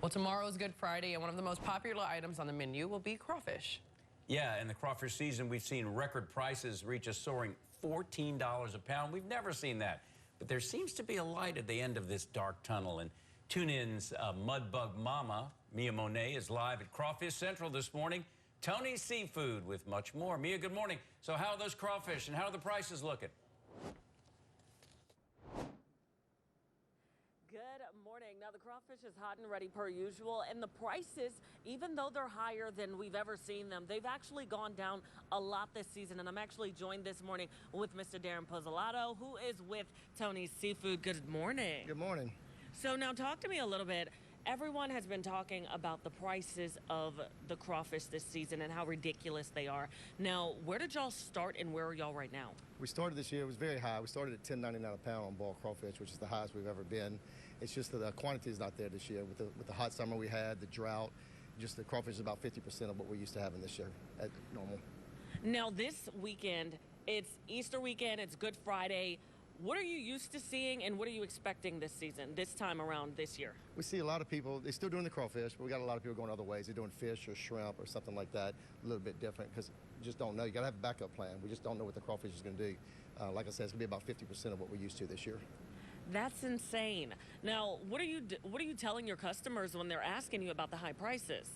Well, tomorrow is Good Friday, and one of the most popular items on the menu will be crawfish. Yeah, in the crawfish season, we've seen record prices reach a soaring $14 a pound. We've never seen that. But there seems to be a light at the end of this dark tunnel. And TuneIn's Mudbug Mama, Mia Monet, is live at Crawfish Central this morning. Tony's Seafood with much more. Mia, good morning. So how are those crawfish and how are the prices looking? Good morning. Now, the crawfish is hot and ready per usual, and the prices, even though they're higher than we've ever seen them, they've actually gone down a lot this season. And I'm actually joined this morning with Mr. Darren Pozzolato, who is with Tony's Seafood. Good morning. Good morning. So now talk to me a little bit. Everyone has been talking about the prices of the crawfish this season and how ridiculous they are. Now, where did y'all start and where are y'all right now? We started this year, it was very high. We started at $10.99 a pound on boiled crawfish, which is the highest we've ever been. It's just that the quantity is not there this year. With the hot summer we had, the drought, just the crawfish is about 50% of what we're used to having this year at normal. Now, this weekend, it's Easter weekend, it's Good Friday. What are you used to seeing and what are you expecting this season, this time around this year? We see a lot of people, they're still doing the crawfish, but we got a lot of people going other ways. They're doing fish or shrimp or something like that, a little bit different, because you just don't know. You got to have a backup plan. We just don't know what the crawfish is going to do. Like I said, it's going to be about 50% of what we're used to this year. That's insane. Now, what are you telling your customers when they're asking you about the high prices?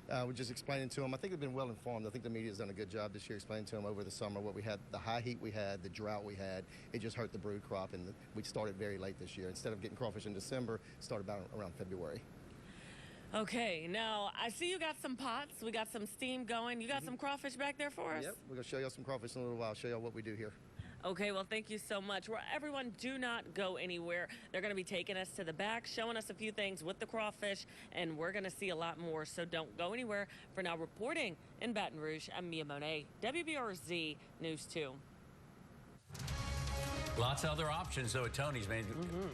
We're just explaining to them. I think they've been well informed. I think the media's done a good job this year explaining to them over the summer what we had, the high heat we had, the drought we had. It just hurt the brood crop, and we started very late this year. Instead of getting crawfish in December, started about around February. Okay, now I see you got some pots. We got some steam going. You got some crawfish back there for us? Yep, we're going to show you some crawfish in a little while, show you what we do here. Okay, well, thank you so much. Well, everyone, do not go anywhere. They're going to be taking us to the back, showing us a few things with the crawfish, and we're going to see a lot more, so don't go anywhere. For now, reporting in Baton Rouge, I'm Mia Monet, WBRZ News 2. Lots of other options, though, at Tony's, man.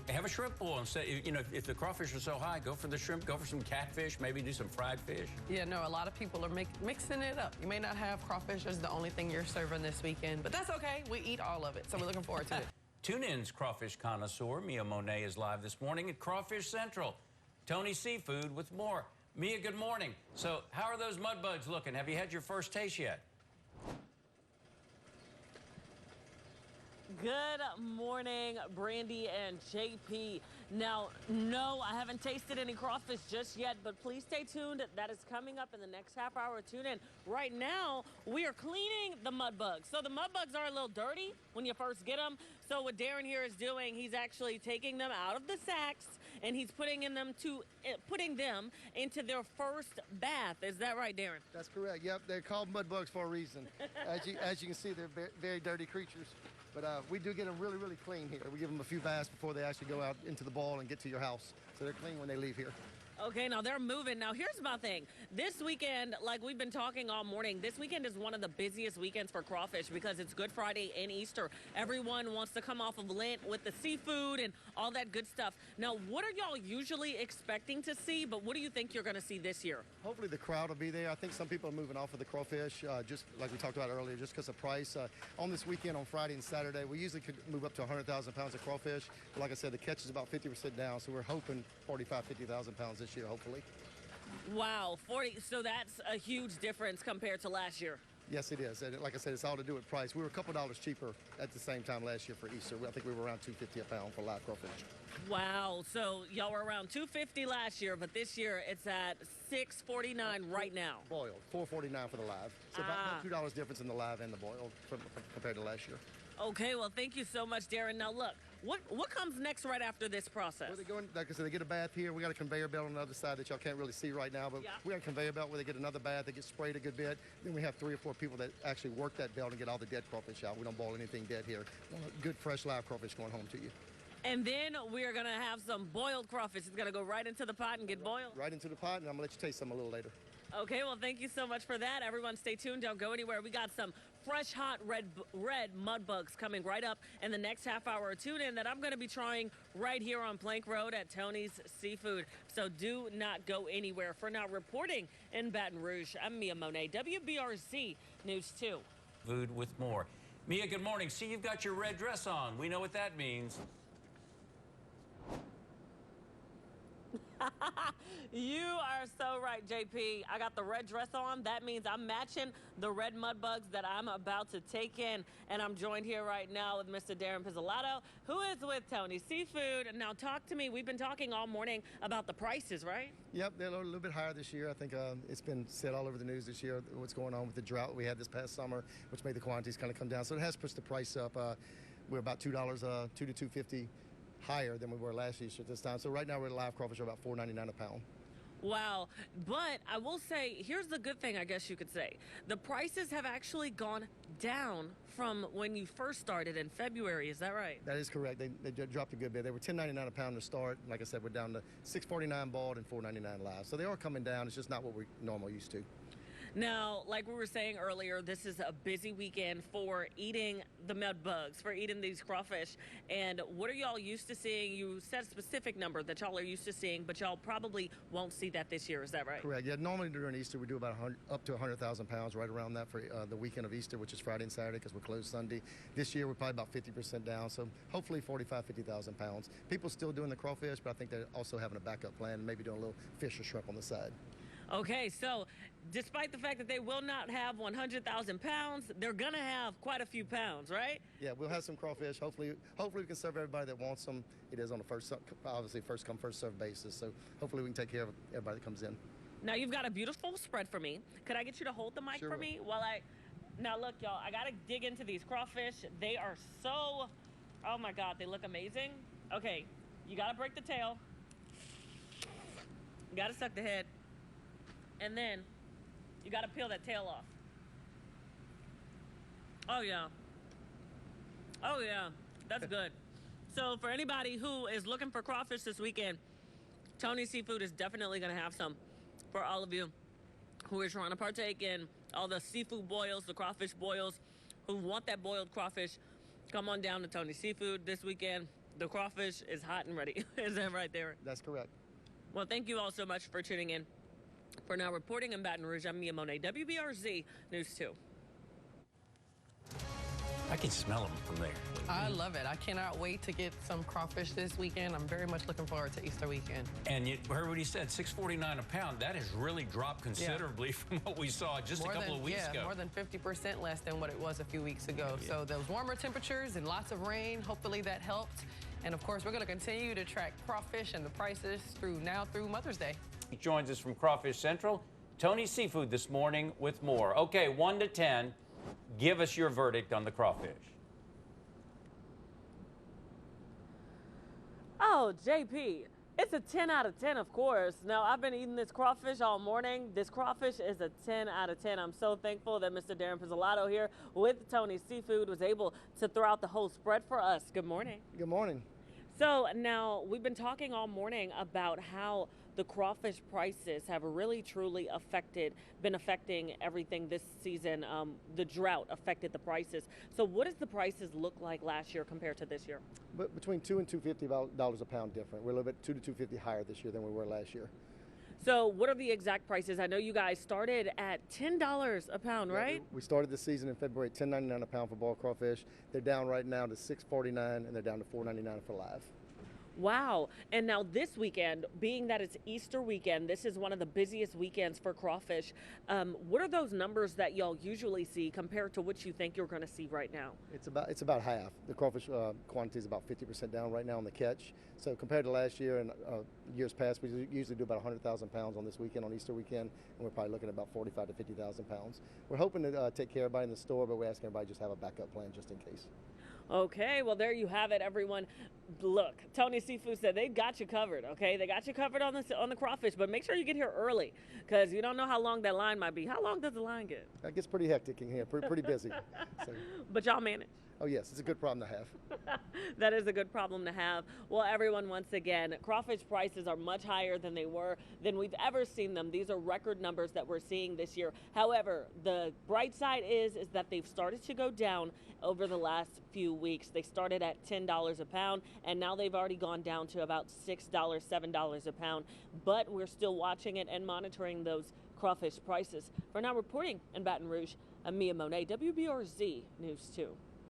Have a shrimp boil instead. You know, if the crawfish are so high, go for the shrimp, go for some catfish, maybe do some fried fish. Yeah, no, a lot of people are mixing it up. You may not have crawfish as the only thing you're serving this weekend, but that's okay. We eat all of it, so we're looking forward to it. TuneIn's crawfish connoisseur, Mia Monet, is live this morning at Crawfish Central. Tony's Seafood with more. Mia, good morning. So how are those mud bugs looking? Have you had your first taste yet? Good morning, Brandy and JP. Now, no, I haven't tasted any crawfish just yet, but please stay tuned. That is coming up in the next half hour. Tune in. Right now, we are cleaning the mud bugs. So the mud bugs are a little dirty when you first get them. So what Darren here is doing, he's actually taking them out of the sacks and he's putting them into their first bath. Is that right, Darren? That's correct. Yep, they're called mud bugs for a reason. As you can see, they're very dirty creatures. But we do get them really, really clean here. We give them a few baths before they actually go out into the boil and get to your house. So they're clean when they leave here. Okay, now they're moving. Now, here's my thing. This weekend, like we've been talking all morning, this weekend is one of the busiest weekends for crawfish because it's Good Friday and Easter. Everyone wants to come off of Lent with the seafood and all that good stuff. Now, what are y'all usually expecting to see, but what do you think you're going to see this year? Hopefully the crowd will be there. I think some people are moving off of the crawfish, just like we talked about earlier, just because of price. On this weekend, on Friday and Saturday, we usually could move up to 100,000 pounds of crawfish. But like I said, the catch is about 50% down, so we're hoping 45, 50,000 pounds this year, hopefully. Wow, 40. So that's a huge difference compared to last year. Yes, it is. And like I said, it's all to do with price. We were a couple dollars cheaper at the same time last year for Easter. I think we were around $2.50 a pound for live crawfish. Wow. So y'all were around $2.50 last year, but this year it's at $6.49 right now. Boiled, $4.49 for the live. So about $2 difference in the live and the boiled compared to last year. Okay, well, thank you so much, Darren. Now, look, what comes next right after this process? Well, they go in, like I said, they get a bath here. We got a conveyor belt on the other side that y'all can't really see right now, but we got a conveyor belt where they get another bath. They get sprayed a good bit. Then we have 3 or 4 people that actually work that belt and get all the dead crawfish out. We don't boil anything dead here. Good, fresh, live crawfish going home to you. And then we're going to have some boiled crawfish. It's going to go right into the pot and get boiled? Right into the pot, and I'm going to let you taste some a little later. Okay, well, thank you so much for that. Everyone stay tuned. Don't go anywhere. We got some fresh, hot red mud bugs coming right up in the next half hour. Tune in that I'm going to be trying right here on Plank Road at Tony's Seafood. So do not go anywhere. For now, reporting in Baton Rouge, I'm Mia Monet, WBRZ News 2. Food with more. Mia, good morning. See, you've got your red dress on. We know what that means. You are so right, JP. I got the red dress on. That means I'm matching the red mud bugs that I'm about to take in. And I'm joined here right now with Mr. Darren Pizzolatto, who is with Tony Seafood. Now, talk to me. We've been talking all morning about the prices, right? Yep, they're a little bit higher this year. I think it's been said all over the news this year what's going on with the drought we had this past summer, which made the quantities kind of come down. So it has pushed the price up. We're about $2, $2 to $2.50 higher than we were last year at this time. So right now we're at live crawfish are about $4.99 a pound. Wow. But I will say, here's the good thing, I guess you could say. The prices have actually gone down from when you first started in February. Is that right? That is correct. They dropped a good bit. They were $10.99 a pound to start. Like I said, we're down to $6.49 balled and $4.99 live. So they are coming down. It's just not what we're normally used to. Now, like we were saying earlier, this is a busy weekend for eating the mud bugs, for eating these crawfish. And what are y'all used to seeing? You said a specific number that y'all are used to seeing, but y'all probably won't see that this year. Is that right? Correct. Yeah, normally during Easter, we do about up to 100,000 pounds, right around that for the weekend of Easter, which is Friday and Saturday because we're closed Sunday. This year, we're probably about 50% down, so hopefully 50,000 pounds. People still doing the crawfish, but I think they're also having a backup plan, maybe doing a little fish or shrimp on the side. Okay, so despite the fact that they will not have 100,000 pounds, they're going to have quite a few pounds, right? Yeah, we'll have some crawfish. Hopefully we can serve everybody that wants them. It is on a obviously first come, first served basis. So hopefully we can take care of everybody that comes in. Now you've got a beautiful spread for me. Could I get you to hold the mic Sure for will. me while now look, y'all, I got to dig into these crawfish. They are so, oh my God, they look amazing. Okay, you got to break the tail. You got to suck the head. And then you got to peel that tail off. Oh, yeah. Oh, yeah. That's good. So for anybody who is looking for crawfish this weekend, Tony Seafood is definitely going to have some for all of you who are trying to partake in all the seafood boils, the crawfish boils, who want that boiled crawfish. Come on down to Tony Seafood this weekend. The crawfish is hot and ready. Is that right there? That's correct. Well, thank you all so much for tuning in. For now, reporting in Baton Rouge, I'm Mia Monet, WBRZ News 2. I can smell them from there. I love it. I cannot wait to get some crawfish this weekend. I'm very much looking forward to Easter weekend. And you heard what he said, $6.49 a pound. That has really dropped considerably from what we saw just a couple of weeks ago. More than 50% less than what it was a few weeks ago. Yeah. So those warmer temperatures and lots of rain, hopefully that helped. And of course, we're going to continue to track crawfish and the prices through Mother's Day. He joins us from Crawfish Central. Tony Seafood this morning with more. Okay, 1 to 10. Give us your verdict on the crawfish. Oh, JP, it's a 10 out of 10, of course. Now, I've been eating this crawfish all morning. This crawfish is a 10 out of 10. I'm so thankful that Mr. Darren Pizzolatto here with Tony Seafood was able to throw out the whole spread for us. Good morning. Good morning. So now we've been talking all morning about how the crawfish prices have really truly been affecting everything this season. The drought affected the prices. So what does the prices look like last year compared to this year? But between $2 and $2.50 a pound different. We're a little bit $2 to $2.50 higher this year than we were last year. So what are the exact prices? I know you guys started at $10 a pound, right? We started the season in February at $10.99 a pound for boiled crawfish. They're down right now to $6.49 and they're down to $4.99 for live. Wow. And now this weekend, being that it's Easter weekend, this is one of the busiest weekends for crawfish. What are those numbers that y'all usually see compared to what you think you're going to see right now? It's about half. The crawfish quantity is about 50% down right now on the catch. So compared to last year and years past, we usually do about 100,000 pounds on this weekend, on Easter weekend, and we're probably looking at about 45,000 to 50,000 pounds. We're hoping to take care of everybody in the store, but we're asking everybody just have a backup plan just in case. Okay, well, there you have it, everyone. Look, Tony Seafood said they got you covered, okay? They got you covered on the crawfish, but make sure you get here early because you don't know how long that line might be. How long does the line get? It gets pretty hectic in here, pretty busy. So. But y'all manage. Oh, yes, it's a good problem to have. That is a good problem to have. Well, everyone, once again, crawfish prices are much higher than we've ever seen them. These are record numbers that we're seeing this year. However, the bright side is that they've started to go down over the last few weeks. They started at $10 a pound, and now they've already gone down to about $6, $7 a pound. But we're still watching it and monitoring those crawfish prices. For now, reporting in Baton Rouge, I'm Mia Monet, WBRZ News 2.